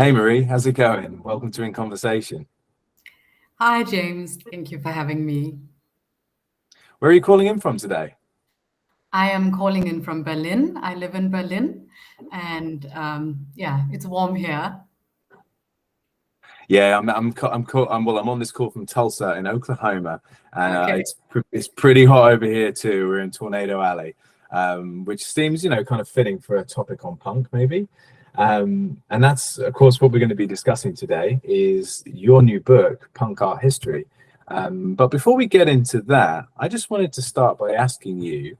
Hey Marie, how's it going? Welcome to In Conversation. Hi, James. Thank you for having me. Where are you calling in from today? I am calling in from Berlin. I live in Berlin, and yeah, it's warm here. Yeah, I'm on this call from Tulsa in Oklahoma, and Okay. it's pretty hot over here too. We're in Tornado Alley, which seems kind of fitting for a topic on punk maybe. And that's of course what we're going to be discussing today is your new book, Punk Art History. But before we get into that, I just wanted to start by asking you,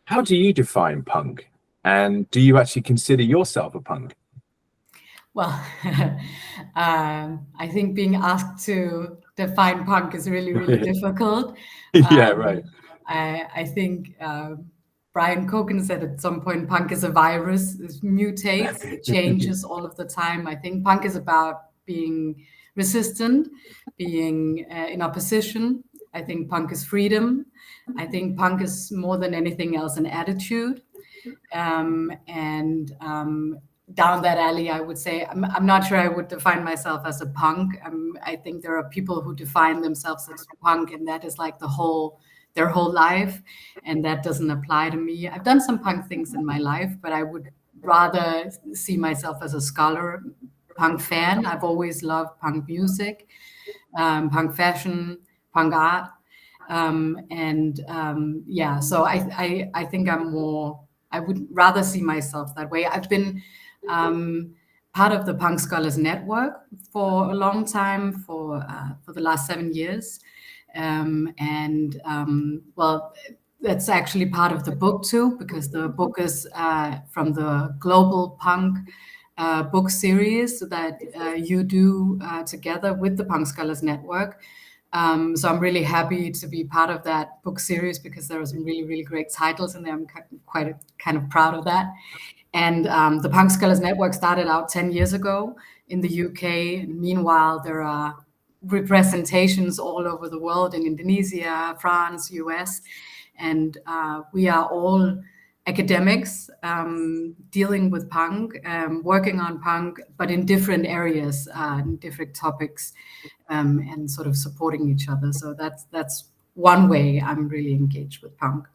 how do you define punk? And do you actually consider yourself a punk? Well, I think being asked to define punk is really, really difficult. Yeah, right. Um, I think Brian Cogan said at some point, punk is a virus. It mutates, it changes all of the time. I think punk is about being resistant, being in opposition. I think punk is freedom. I think punk is more than anything else an attitude. And down that alley, I would say I'm not sure I would define myself as a punk. I think there are people who define themselves as punk, and that is like their whole life, and that doesn't apply to me. I've done some punk things in my life, but I would rather see myself as a scholar, punk fan. I've always loved punk music, punk fashion, punk art, yeah. So I think I'm more. I would rather see myself that way. I've been part of the Punk Scholars Network for a long time, for the last 7 years, well, that's actually part of the book too, because the book is from the Global Punk book series that you do together with the Punk Scholars Network. So I'm really happy to be part of that book series because there are some really, really great titles in there. I'm quite kind of proud of that. And the Punk Scholars Network started out 10 years ago in the UK. Meanwhile, there are representations all over the world in Indonesia, France, US, and we are all academics dealing with punk, working on punk, but in different areas, in different topics, and sort of supporting each other. So that's one way I'm really engaged with punk.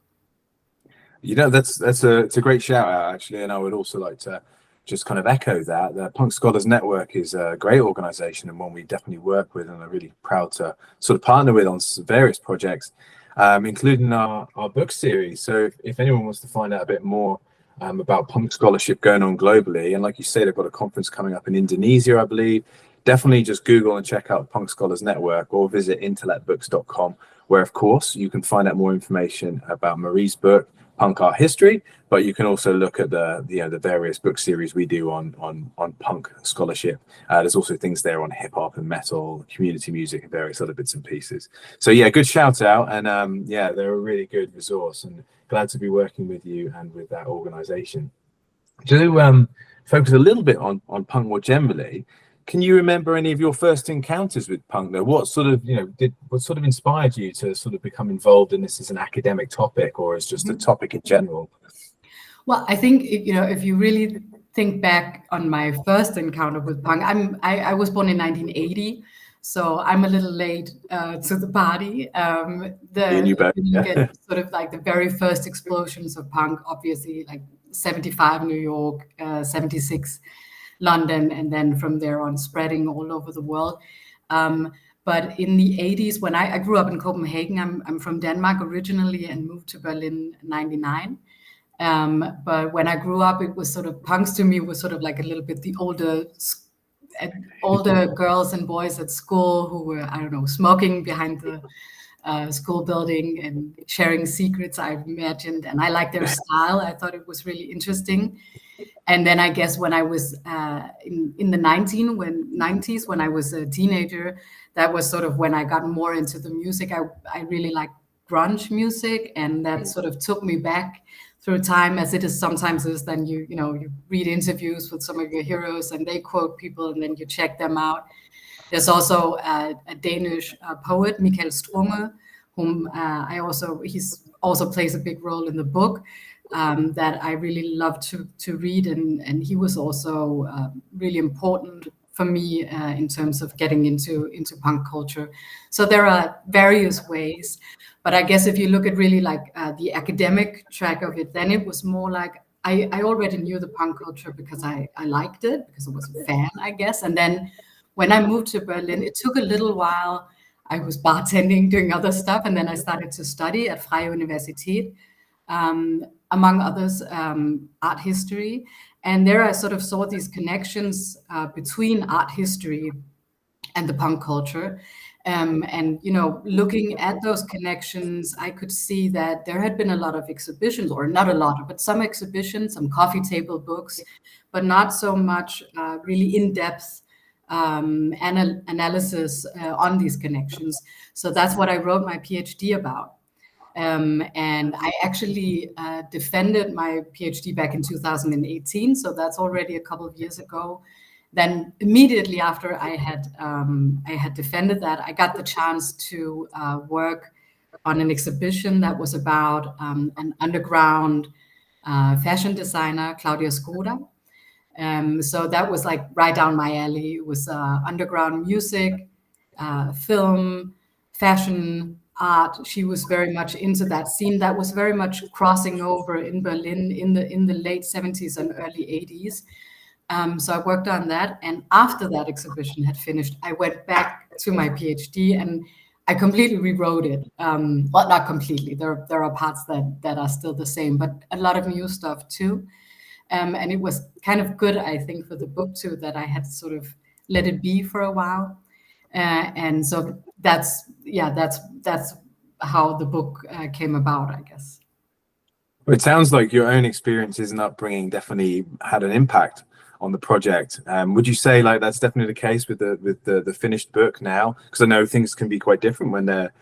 It's a great shout out actually, and I would also like to just kind of echo that. The Punk Scholars Network is a great organisation and one we definitely work with, and are really proud to sort of partner with on various projects, including our book series. So if anyone wants to find out a bit more about punk scholarship going on globally, and like you say, they've got a conference coming up in Indonesia, I believe. Definitely just Google and check out Punk Scholars Network or visit intellectbooks.com, where of course you can find out more information about Marie's book, Punk Art History, but you can also look at the various book series we do on punk scholarship. There's also things there on hip hop and metal, community music, and various other bits and pieces. So yeah, good shout out, and yeah, they're a really good resource, and glad to be working with you and with that organisation. To focus a little bit on punk more generally, can you remember any of your first encounters with punk though? What sort of inspired you to sort of become involved in this as an academic topic or as just a topic in general? Well, I think if you really think back on my first encounter with punk, I was born in 1980, so I'm a little late to the party. And you both, You look yeah. at sort of like the very first explosions of punk, obviously like 75 New York, 76 London, and then from there on spreading all over the world. But in the 80s, when I grew up in Copenhagen, I'm from Denmark originally and moved to Berlin in 99. But when I grew up, it was sort of punks to me was sort of like a little bit the older girls and boys at school who were, I don't know, smoking behind the school building and sharing secrets, I imagined. And I liked their style. I thought it was really interesting. And then I guess when I was in the 90s, when I was a teenager, that was sort of when I got more into the music. I really liked grunge music, and that sort of took me back through time, as it is sometimes is. Then you read interviews with some of your heroes, and they quote people, and then you check them out. There's also a Danish poet, Michael Strunge, whom he's also plays a big role in the book. That I really love to read, and he was also really important for me in terms of getting into punk culture. So there are various ways, but I guess if you look at really like the academic track of it, then it was more like I already knew the punk culture because I liked it, because I was a fan, I guess. And then when I moved to Berlin, it took a little while. I was bartending, doing other stuff, and then I started to study at Freie Universität, among others, art history. And there I sort of saw these connections between art history and the punk culture. And, you know, looking at those connections, I could see that there had been a lot of exhibitions, or not a lot, but some exhibitions, some coffee table books, but not so much really in-depth analysis on these connections. So that's what I wrote my PhD about. And I actually defended my PhD back in 2018, so that's already a couple of years ago. Then immediately after I had defended that, I got the chance to work on an exhibition that was about an underground fashion designer, Claudia Skoda. So that was like right down my alley. It was underground music, film, fashion, art. She was very much into that scene that was very much crossing over in Berlin in the late 70s and early 80s. So I worked on that, and after that exhibition had finished, I went back to my PhD and I completely rewrote it. Well, not completely. There are parts that are still the same, but a lot of new stuff too. And it was kind of good, I think, for the book too, that I had sort of let it be for a while. And so that's how the book came about, I guess. Well, it sounds like your own experiences and upbringing definitely had an impact on the project. Would you say like that's definitely the case with the finished book now? Because I know things can be quite different when they're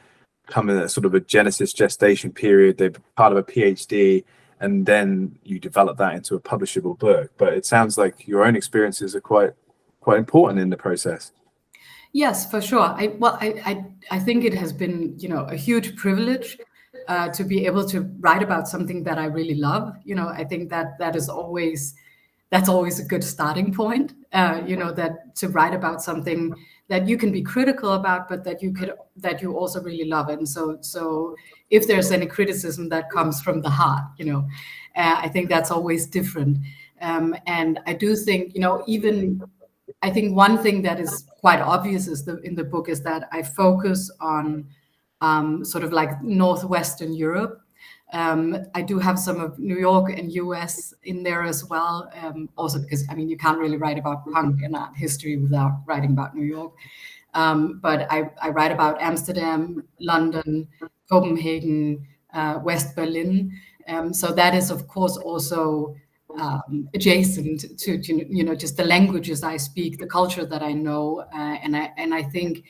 coming at sort of a genesis gestation period. They're part of a PhD, and then you develop that into a publishable book. But it sounds like your own experiences are quite important in the process. Yes, for sure. I think it has been, you know, a huge privilege to be able to write about something that I really love. You know, I think that's always a good starting point. You know, that to write about something that you can be critical about, but that you also really love. And so if there's any criticism that comes from the heart, you know, I think that's always different. And I do think, you know, I think one thing that is quite obvious in the book is that I focus on sort of like Northwestern Europe. I do have some of New York and US in there as well. Also because, I mean, you can't really write about punk and art history without writing about New York. But I write about Amsterdam, London, Copenhagen, West Berlin. So that is, of course, also adjacent to you know, just the languages I speak, the culture that I know, and I think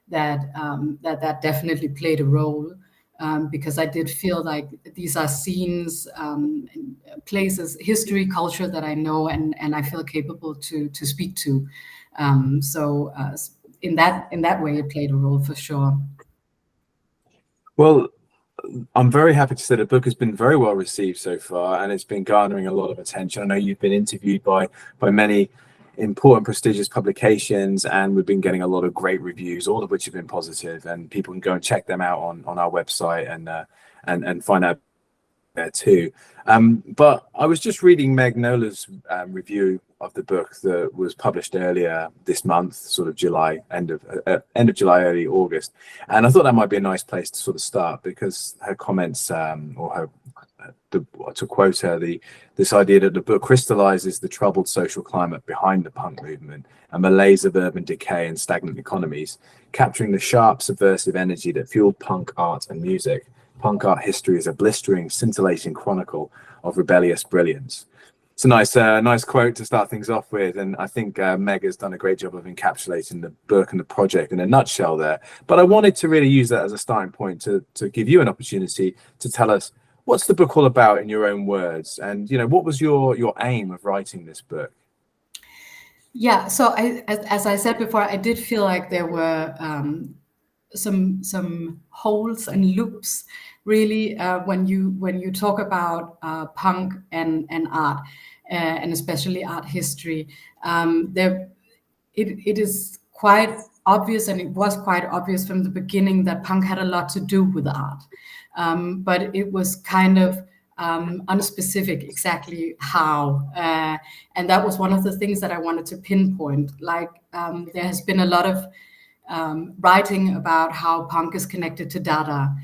that that definitely played a role, because I did feel like these are scenes, places, history, culture that I know and I feel capable to speak to. So in that way, it played a role for sure. Well, I'm very happy to say the book has been very well received so far, and it's been garnering a lot of attention. I know you've been interviewed by many important, prestigious publications, and we've been getting a lot of great reviews, all of which have been positive, and people can go and check them out on our website and find out there too. But I was just reading Meg Nola's review of the book that was published earlier this month, sort of July, end of July, early August, and I thought that might be a nice place to sort of start, because her comments, to quote her, this idea that the book crystallizes the troubled social climate behind the punk movement, a malaise of urban decay and stagnant economies, capturing the sharp subversive energy that fueled punk art and music. Punk art history is a blistering, scintillating chronicle of rebellious brilliance. It's a nice quote to start things off with, and I think Meg has done a great job of encapsulating the book and the project in a nutshell there. But I wanted to really use that as a starting point to give you an opportunity to tell us, what's the book all about in your own words, and you know, what was your aim of writing this book? Yeah, so as I said before, I did feel like there were some holes and loops, really, when you talk about punk and art, and especially art history. There, it is quite obvious, and it was quite obvious from the beginning, that punk had a lot to do with art. But it was kind of unspecific exactly how. And that was one of the things that I wanted to pinpoint. Like, there has been a lot of writing about how punk is connected to Dada,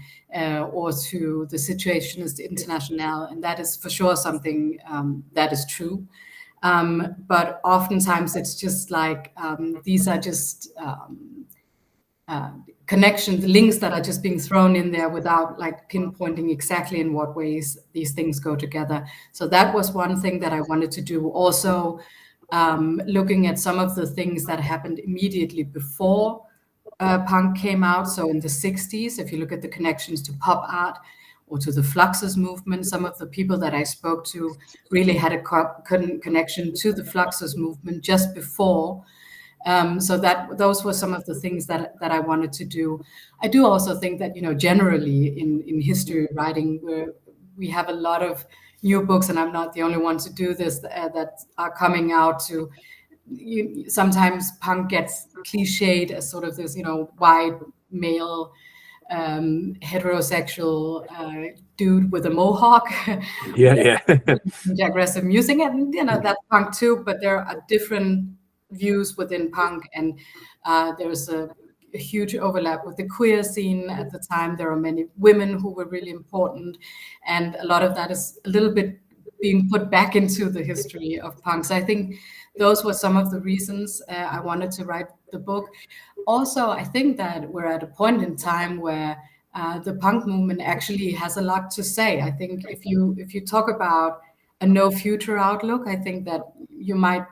or to the Situationist International, and that is for sure something that is true. But oftentimes it's just like, these are just connections, links that are just being thrown in there without like pinpointing exactly in what ways these things go together. So that was one thing that I wanted to do. Also, looking at some of the things that happened immediately before punk came out. So in the 60s, if you look at the connections to pop art or to the Fluxus movement, some of the people that I spoke to really had a connection to the Fluxus movement just before. So that those were some of the things that I wanted to do. I do also think that, you know, generally in history writing, we have a lot of new books, and I'm not the only one to do this, that are coming out to. Sometimes punk gets cliched as sort of this, you know, white male heterosexual dude with a mohawk. Yeah. Aggressive music, and you know, that's punk too, but there are different views within punk, and there's a huge overlap with the queer scene at the time. There are many women who were really important, and a lot of that is a little bit being put back into the history of punk. So I think those were some of the reasons I wanted to write the book. Also, I think that we're at a point in time where the punk movement actually has a lot to say. I think if you talk about a no future outlook, I think that you might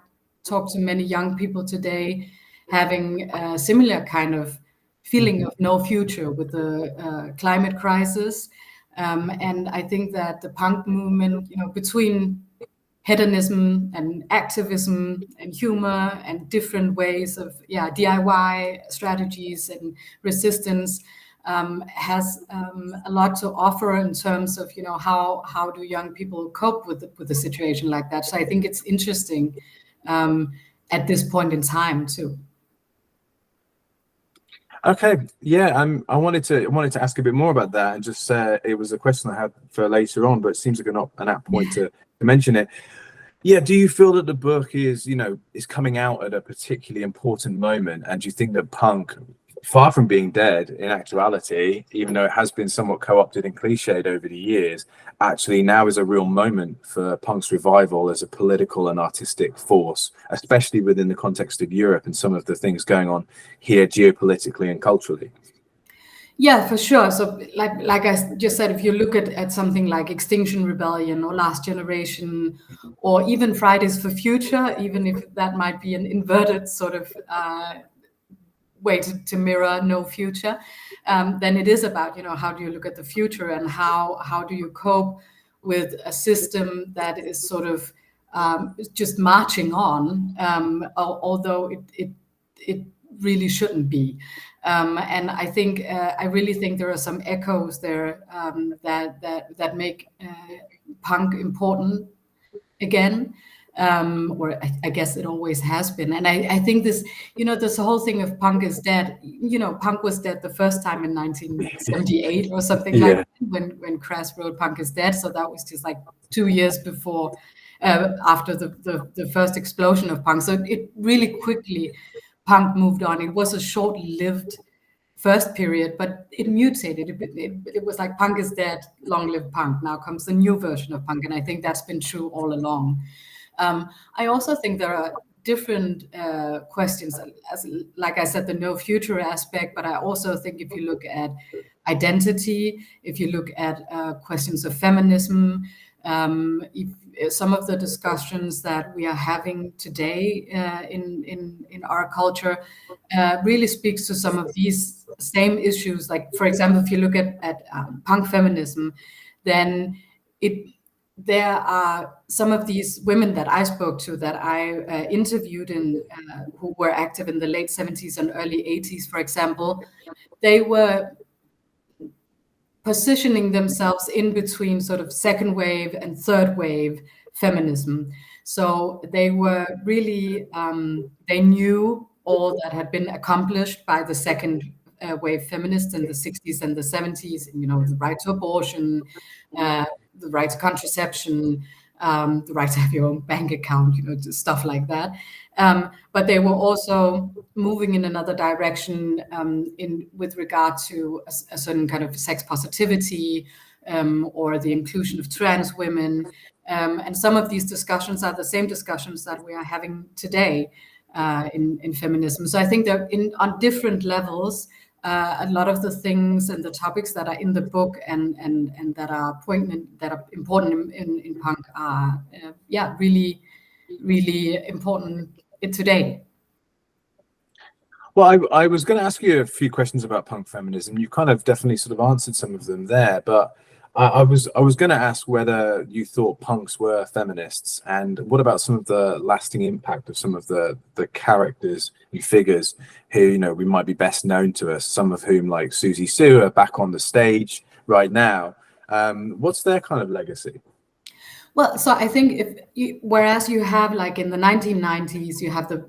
talk to many young people today having a similar kind of feeling of no future with the climate crisis. And I think that the punk movement, you know, between hedonism and activism and humor and different ways of DIY strategies and resistance, has a lot to offer in terms of, you know, how do young people cope with a situation like that. So I think it's interesting at this point in time too. Okay, yeah, I wanted to ask a bit more about that, and just it was a question I had for later on, but it seems like an apt point to mention it. Yeah, do you feel that the book is, you know, is coming out at a particularly important moment, and do you think that punk, far from being dead in actuality, even though it has been somewhat co-opted and cliched over the years, actually now is a real moment for punk's revival as a political and artistic force, especially within the context of Europe and some of the things going on here geopolitically and culturally? Yeah, for sure. So like I just said, if you look at something like Extinction Rebellion or Last Generation, or even Fridays for Future, even if that might be an inverted sort of way to mirror no future, then it is about, you know, how do you look at the future, and how do you cope with a system that is sort of just marching on, although it really shouldn't be. And I think I really think there are some echoes there that make punk important again. Or I guess it always has been. And I think this, you know, this whole thing of punk is dead. You know, punk was dead the first time in 1978 or something like that, when Crass wrote Punk is Dead. So that was just like 2 years before, after the first explosion of punk. So it really quickly, punk moved on. It was a short-lived first period, but it mutated. It was like punk is dead, long live punk. Now comes the new version of punk, and I think that's been true all along. I also think there are different questions, as like I said, the no future aspect, but I also think if you look at identity, if you look at questions of feminism, if some of the discussions that we are having today in our culture really speaks to some of these same issues. Like, for example, if you look at punk feminism, then there are some of these women that I spoke to, that I interviewed, who were active in the late 70s and early 80s, for example. They were positioning themselves in between sort of second wave and third wave feminism. So they were really, they knew all that had been accomplished by the second wave feminists in the 60s and the 70s, and, the right to abortion, the right to contraception, the right to have your own bank account, stuff like that. But they were also moving in another direction with regard to a certain kind of sex positivity, or the inclusion of trans women. And some of these discussions are the same discussions that we are having today in feminism. So I think that on different levels, a lot of the things and the topics that are in the book and that are poignant, that are important in punk are really, really important today. Well, I was going to ask you a few questions about punk feminism. You kind of definitely sort of answered some of them there, but I was going to ask whether you thought punks were feminists, and what about some of the lasting impact of some of the characters and figures who we might be best known to us. Some of whom, like Susie Sue, are back on the stage right now. What's their kind of legacy? Well, so I think whereas you have, like, in the 1990s, you have the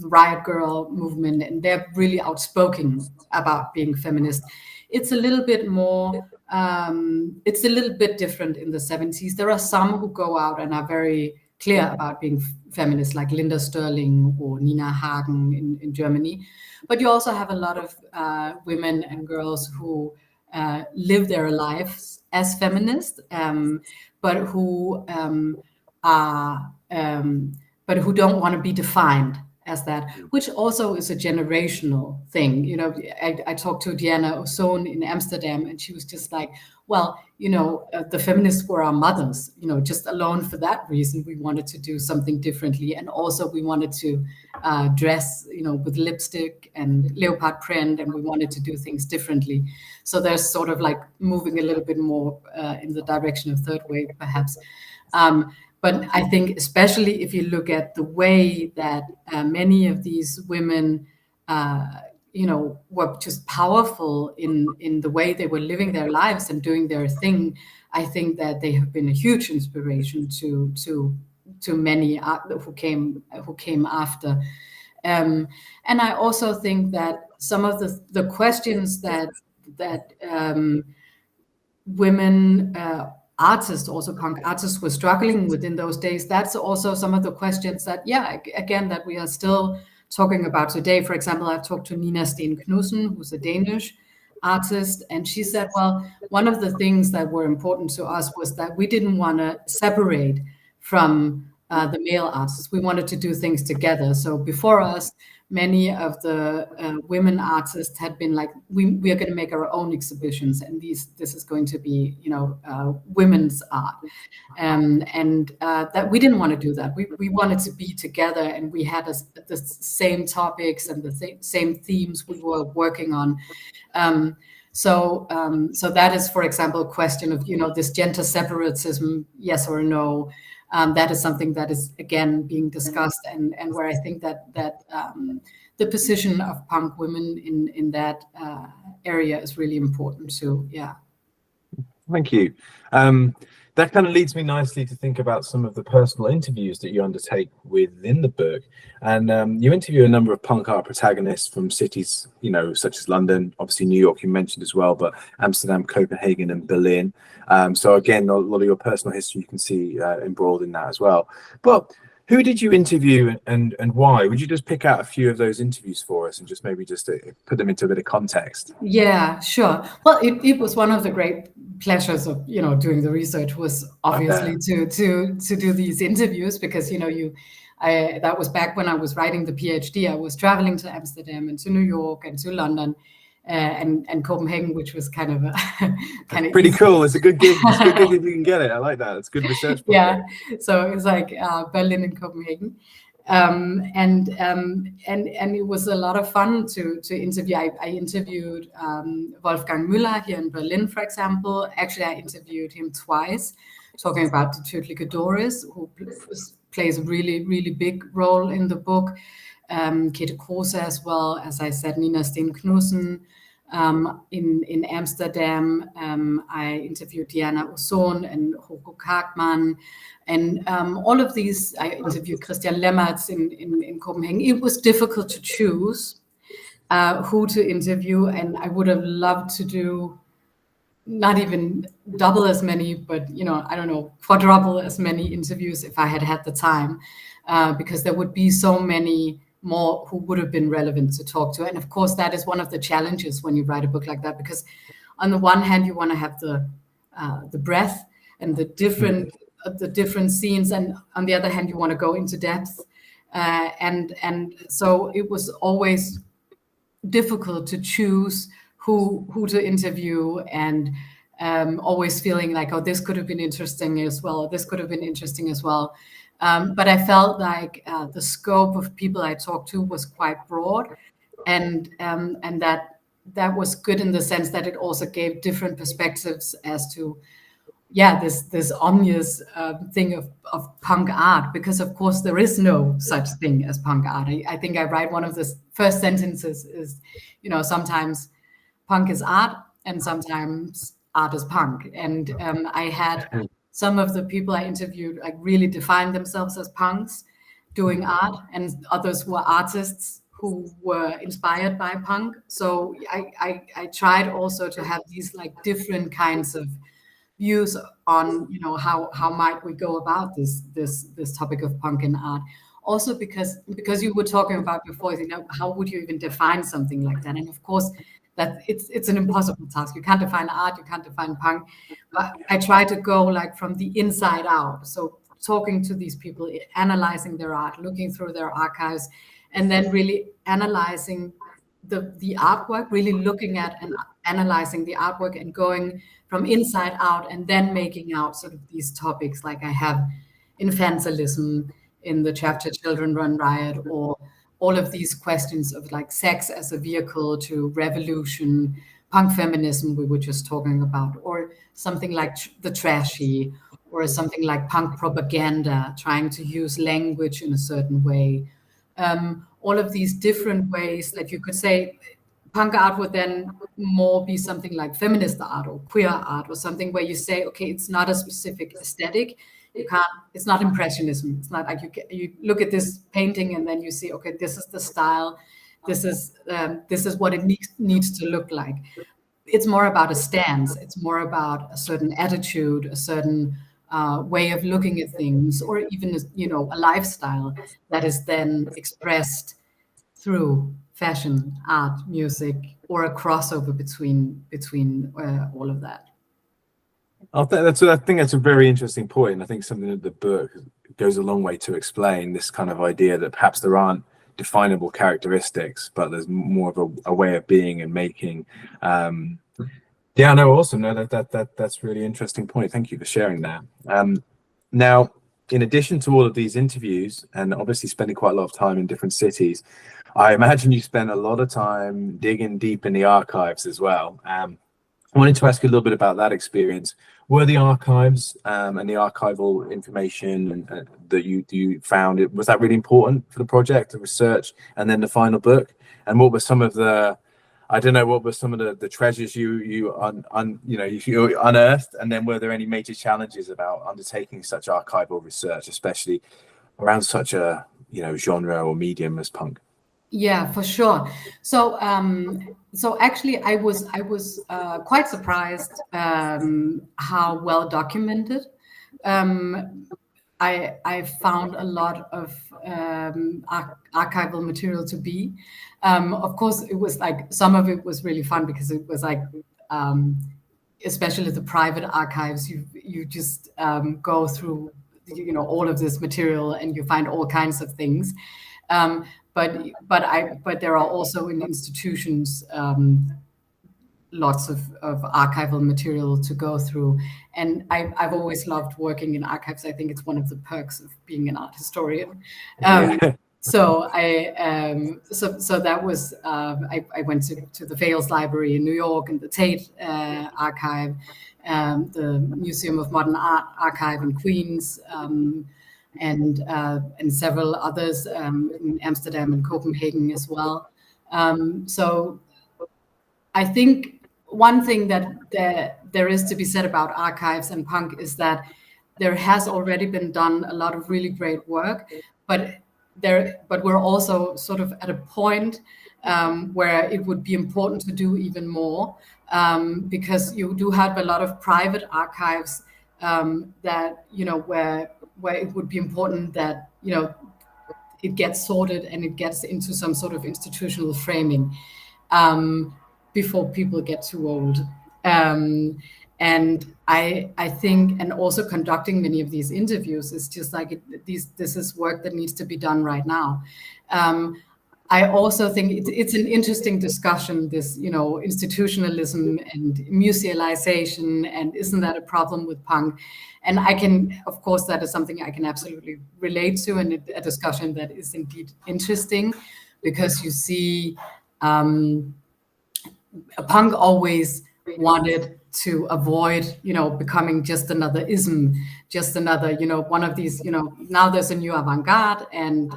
Riot Girl movement, and they're really outspoken about being feminist. It's a little bit more, it's a little bit different in the 70s. There are some who go out and are very clear about being feminist, like Linda Sterling or Nina Hagen in Germany. But you also have a lot of women and girls who live their lives as feminist, but who don't want to be defined as that, which also is a generational thing. I talked to Diana Ozone in Amsterdam, and she was just like, well, the feminists were our mothers, just alone for that reason, we wanted to do something differently. And also we wanted to dress, with lipstick and leopard print, and we wanted to do things differently. So there's sort of like moving a little bit more in the direction of third wave, perhaps. But I think especially if you look at the way that many of these women, were just powerful in the way they were living their lives and doing their thing, I think that they have been a huge inspiration to many who came after. And I also think that some of the questions that women artists, also punk artists, were struggling with in those days, that's also some of the questions that, again, that we are still talking about today. For example, I've talked to Nina Steen Knudsen, who's a Danish artist, and she said, well, one of the things that were important to us was that we didn't want to separate from the male artists. We wanted to do things together. So before us, many of the women artists had been like, we are going to make our own exhibitions, and this is going to be, women's art, and that we didn't want to do that. We wanted to be together, and we had the same topics and the same themes we were working on. So that is, for example, a question of, this gender separatism, yes or no. That is something that is, again, being discussed, and where I think that the position of punk women in that area is really important too. Yeah. Thank you. That kind of leads me nicely to think about some of the personal interviews that you undertake within the book. And you interview a number of punk art protagonists from cities, such as London, obviously New York you mentioned as well, but Amsterdam, Copenhagen and Berlin. So again, a lot of your personal history you can see embroiled in that as well. But who did you interview and why? Would you just pick out a few of those interviews for us and just maybe just put them into a bit of context? Yeah, sure. Well, it was one of the great pleasures of doing the research, was obviously to do these interviews, because that was back when I was writing the PhD. I was traveling to Amsterdam and to New York and to London and Copenhagen, which was kind of pretty easy. Cool. It's a good gig. It's a good gig if you can get it. I like that. It's good research. Yeah. So it was like Berlin and Copenhagen. And it was a lot of fun to interview. I interviewed Wolfgang Müller here in Berlin, for example. Actually, I interviewed him twice, talking about the Tödliche Doris, who plays a really, really big role in the book. Käthe Kruse as well, as I said, Nina Steen Knudsen, In Amsterdam, I interviewed Diana Ozon and Hugo Karkman, and all of these. I interviewed Christian Lemmertz in Copenhagen. It was difficult to choose who to interview, and I would have loved to do not even double as many, but I don't know, quadruple as many interviews if I had had the time, because there would be so many more who would have been relevant to talk to. And of course, that is one of the challenges when you write a book like that, because on the one hand, you want to have the breadth and the different scenes, and on the other hand, you want to go into depth, and so it was always difficult to choose who to interview, and always feeling like, oh, this could have been interesting as well, or this could have been interesting as well. But I felt like the scope of people I talked to was quite broad, and that was good in the sense that it also gave different perspectives as to this omnious thing of punk art, because of course there is no such thing as punk art. I think I write one of the first sentences is, sometimes punk is art and sometimes art is punk. And I had some of the people I interviewed like really defined themselves as punks doing art, and others were artists who were inspired by punk. So I tried also to have these like different kinds of views on how might we go about this topic of punk and art. Also because you were talking about before, how would you even define something like that? And of course that it's an impossible task. You can't define art, you can't define punk, but I try to go like from the inside out. So talking to these people, analyzing their art, looking through their archives, and then really analyzing the artwork, really looking at and analyzing the artwork and going from inside out, and then making out sort of these topics like I have infantilism in the chapter Children Run Riot, or all of these questions of like sex as a vehicle to revolution, punk feminism we were just talking about, or something like the trashy, or something like punk propaganda, trying to use language in a certain way. All of these different ways that you could say punk art would then more be something like feminist art or queer art, or something where you say, okay, it's not a specific aesthetic. It's not impressionism. It's not like you look at this painting and then you see, okay, this is the style. This is what it needs to look like. It's more about a stance. It's more about a certain attitude, a certain way of looking at things, or even a lifestyle that is then expressed through fashion, art, music, or a crossover between all of that. I think that's a very interesting point, and I think something that the book goes a long way to explain, this kind of idea that perhaps there aren't definable characteristics, but there's more of a way of being and making. Yeah, no, awesome. No, that's really interesting point. Thank you for sharing that. Now, in addition to all of these interviews, and obviously spending quite a lot of time in different cities, I imagine you spend a lot of time digging deep in the archives as well. I wanted to ask you a little bit about that experience. Were the archives and the archival information that you found, was that really important for the project, the research, and then the final book? And what were some of the, I don't know, what were some of the treasures you unearthed? And then were there any major challenges about undertaking such archival research, especially around such a genre or medium as punk? Yeah, for sure. So actually, I was quite surprised how well documented I found a lot of archival material to be. Of course, it was like some of it was really fun because it was like, especially the private archives, you just go through all of this material and you find all kinds of things. But there are also in institutions lots of archival material to go through, and I've always loved working in archives. I think it's one of the perks of being an art historian. So that was I went to the Fales Library in New York and the Tate Archive, the Museum of Modern Art Archive in Queens. And several others in Amsterdam and Copenhagen as well. So I think one thing that there is to be said about archives and punk is that there has already been done a lot of really great work, but we're also sort of at a point where it would be important to do even more, because you do have a lot of private archives that, you know, where it would be important that, you know, it gets sorted and it gets into some sort of institutional framing before people get too old. And I think, and also conducting many of these interviews is just like this is work that needs to be done right now. I also think it's an interesting discussion, this, you know, institutionalism and musealization, and isn't that a problem with punk? And I can, of course, that is something I can absolutely relate to, and a discussion that is indeed interesting, because you see, punk always wanted to avoid, you know, becoming just another ism, just another, you know, one of these, you know, now there's a new avant-garde, and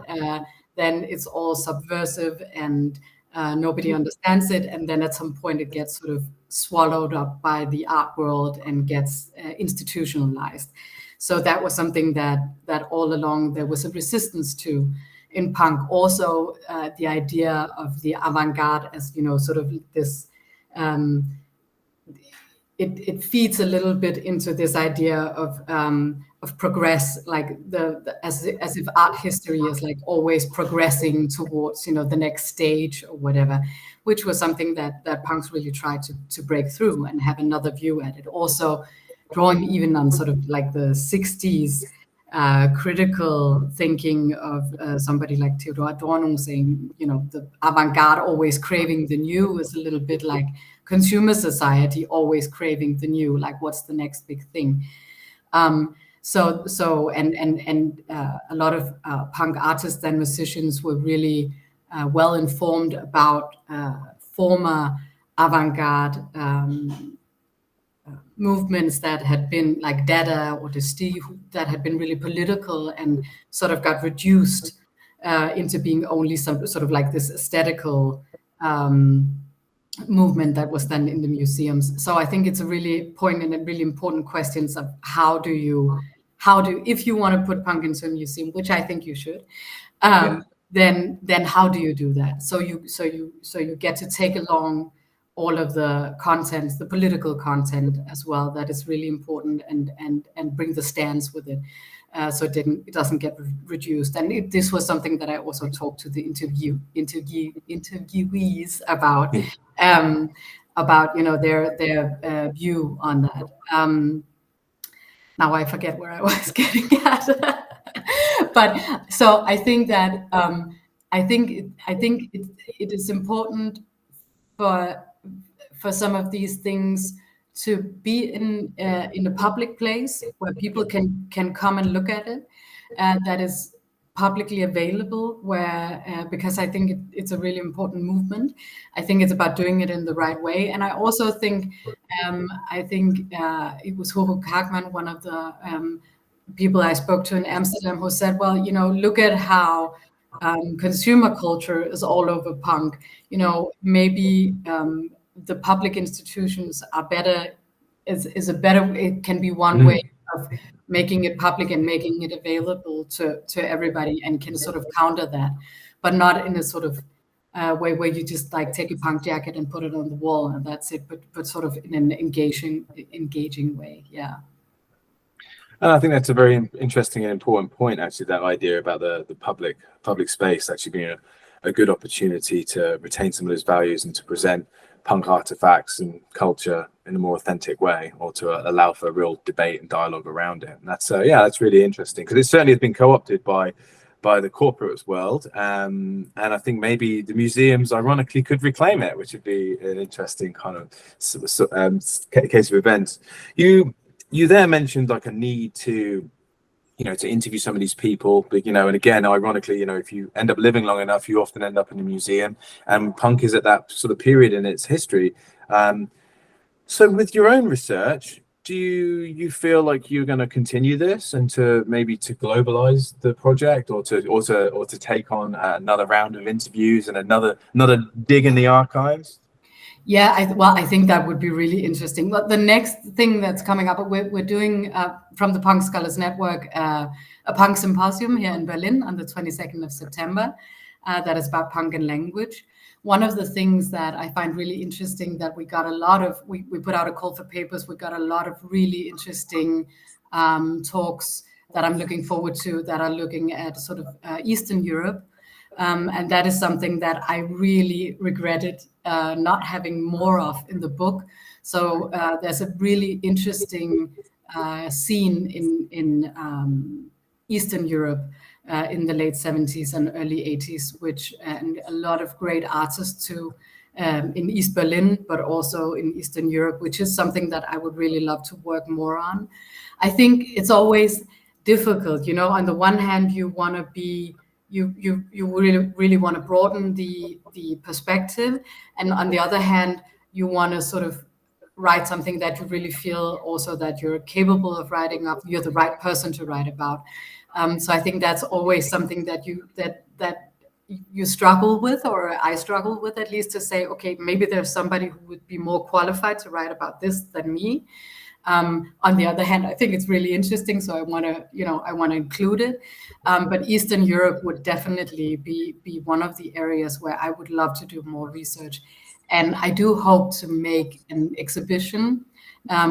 then it's all subversive, and nobody understands it, and then at some point it gets sort of swallowed up by the art world and gets institutionalized. So that was something that all along there was a resistance to in punk. Also, the idea of the avant-garde as, you know, sort of this, it feeds a little bit into this idea of progress, like as if art history is like always progressing towards, you know, the next stage or whatever, which was something that punks really tried to break through and have another view at it. Also, drawing even on sort of like the 60s critical thinking of somebody like Theodor Adorno saying, you know, the avant-garde always craving the new is a little bit like consumer society always craving the new, like what's the next big thing. So a lot of punk artists and musicians were really well informed about former avant-garde movements that had been like Dada or the Steve, that had been really political and sort of got reduced into being only some sort of like this aesthetical movement that was then in the museums. So I think it's a really poignant and really important questions of how do if you want to put punk into a museum, which I think you should, then how do you do that? So you get to take along all of the content, the political content as well, that is really important, and bring the stance with it, so it doesn't get reduced. And this was something that I also talked to the interviewees about, you know, their view on that. Now I forget where I was getting at, but so I think that I think it is important for some of these things to be in a public place where people can come and look at it, that is publicly available, where because I think it's a really important movement. I think it's about doing it in the right way. And I also think it was Hugo Kagman, one of the people I spoke to in Amsterdam, who said, well, you know, look at how consumer culture is all over punk. You know, maybe the public institutions are better, it can be one way of making it public and making it available to everybody, and can sort of counter that, but not in a sort of way where you just like take a punk jacket and put it on the wall and that's it, but sort of in an engaging way. Yeah. And I think that's a very interesting and important point, actually, that idea about the public space actually being a good opportunity to retain some of those values and to present punk artifacts and culture in a more authentic way, or to allow for a real debate and dialogue around it. And that's that's really interesting, because it certainly has been co-opted by the corporate world, and I think maybe the museums ironically could reclaim it, which would be an interesting kind of case of events. You there mentioned like a need to, you know, to interview some of these people, but, you know, and again, ironically, you know, if you end up living long enough, you often end up in a museum, and punk is at that sort of period in its history. So with your own research, do you feel like you're going to continue this and to maybe to globalize the project, or to take on another round of interviews and another dig in the archives? Yeah, well, I think that would be really interesting. Well, the next thing that's coming up, we're doing from the Punk Scholars Network a punk symposium here in Berlin on the 22nd of September that is about punk and language. One of the things that I find really interesting that we got a lot of, we put out a call for papers, we got a lot of really interesting talks that I'm looking forward to that are looking at sort of Eastern Europe. And that is something that I really regretted not having more of in the book. So there's a really interesting scene in Eastern Europe in the late 70s and early 80s, and a lot of great artists too in East Berlin, but also in Eastern Europe, which is something that I would really love to work more on. I think it's always difficult, you know, on the one hand, you want to be you really want to broaden the perspective, and on the other hand, you want to sort of write something that you really feel also that you're capable of writing up. You're the right person to write about. So I think that's always something that you struggle with, or I struggle with at least, to say, okay, maybe there's somebody who would be more qualified to write about this than me. On the other hand, I think it's really interesting, so I want to include it. But Eastern Europe would definitely be one of the areas where I would love to do more research. And I do hope to make an exhibition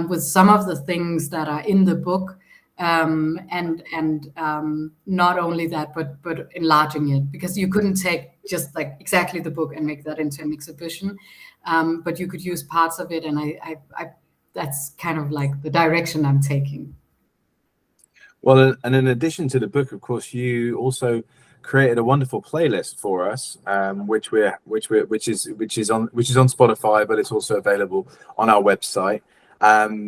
with some of the things that are in the book, and not only that, but enlarging it, because you couldn't take just like exactly the book and make that into an exhibition, but you could use parts of it, and I that's kind of like the direction I'm taking. Well, and in addition to the book, of course, you also created a wonderful playlist for us, which is on Spotify, but it's also available on our website.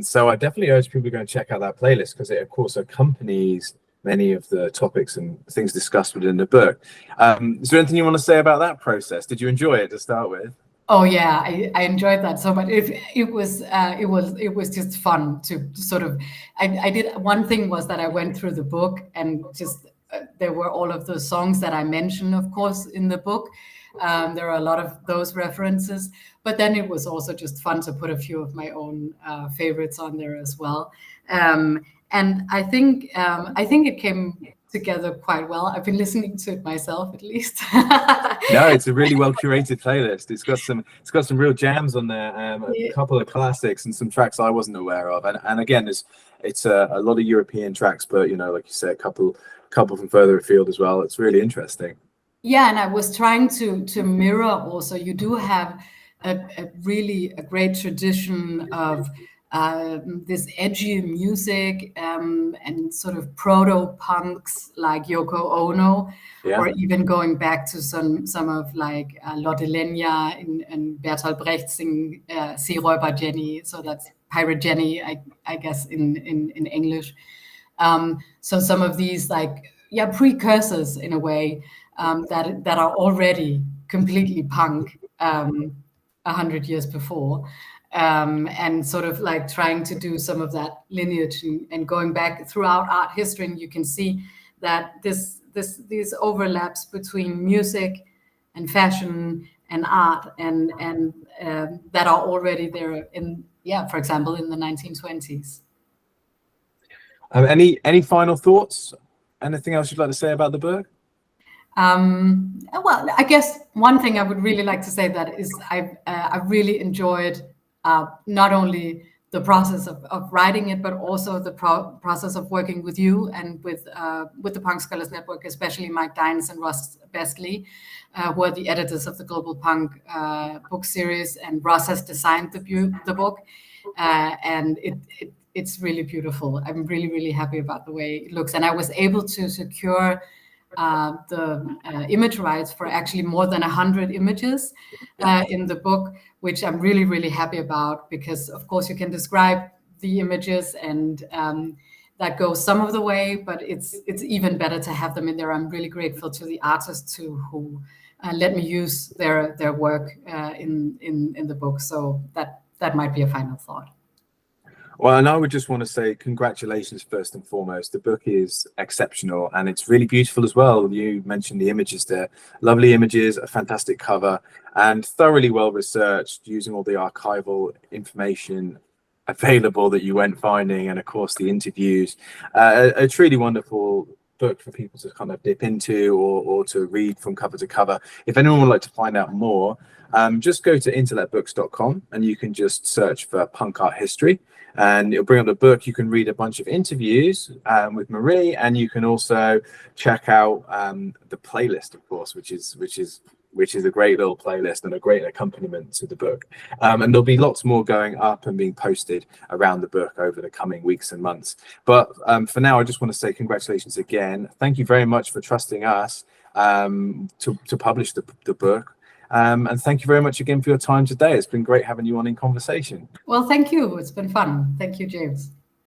So I definitely urge people to go and check out that playlist, because it, of course, accompanies many of the topics and things discussed within the book. Is there anything you want to say about that process? Did you enjoy it to start with? Oh yeah, I enjoyed that so much. It was just fun to sort of. I did one thing was that I went through the book, and just there were all of the songs that I mentioned, of course, in the book. There are a lot of those references, but then it was also just fun to put a few of my own favorites on there as well. And I think it came together quite well. I've been listening to it myself, at least. No, it's a really well curated playlist. It's got some real jams on there, a couple of classics and some tracks I wasn't aware of. And again, it's a lot of European tracks, but you know, like you said, a couple from further afield as well. It's really interesting. Yeah, and I was trying to mirror also. You do have a really great tradition of this edgy music, and sort of proto-punks like Yoko Ono, Yeah. or even going back to some of like Lotte Lenya and Bertolt Brecht sing Seeräuber Jenny, so that's Pirate Jenny, I guess in English. So some of these precursors in a way, that are already completely punk 100 years before. And sort of like trying to do some of that lineage and going back throughout art history, and you can see that these overlaps between music and fashion and art and that are already there for example, in the 1920s. Any final thoughts? Anything else you'd like to say about the book? Well, I guess one thing I would really like to say that is I really enjoyed not only the process of writing it, but also the process of working with you and with the Punk Scholars Network, especially Mike Dines and Ross Bestley, who are the editors of the Global Punk book series, and Ross has designed the book, and it's really beautiful. I'm really, really happy about the way it looks, and I was able to secure the image rights for actually more than 100 images in the book, which I'm really, really happy about, because of course you can describe the images, and that goes some of the way, but it's even better to have them in there. I'm really grateful to the artists who let me use their work in the book. So that might be a final thought. Well, and I would just want to say congratulations first and foremost. The book is exceptional and it's really beautiful as well. You mentioned the images there, lovely images, a fantastic cover, and thoroughly well researched using all the archival information available that you went finding, and of course the interviews. A truly wonderful book for people to kind of dip into or to read from cover to cover. If anyone would like to find out more, just go to intellectbooks.com and you can just search for punk art history and it'll bring up the book. You can read a bunch of interviews with Marie, and you can also check out the playlist, of course, which is a great little playlist and a great accompaniment to the book. And there'll be lots more going up and being posted around the book over the coming weeks and months. But for now, I just want to say congratulations again. Thank you very much for trusting us to publish the book. And thank you very much again for your time today. It's been great having you on in conversation. Well, thank you. It's been fun. Thank you, James.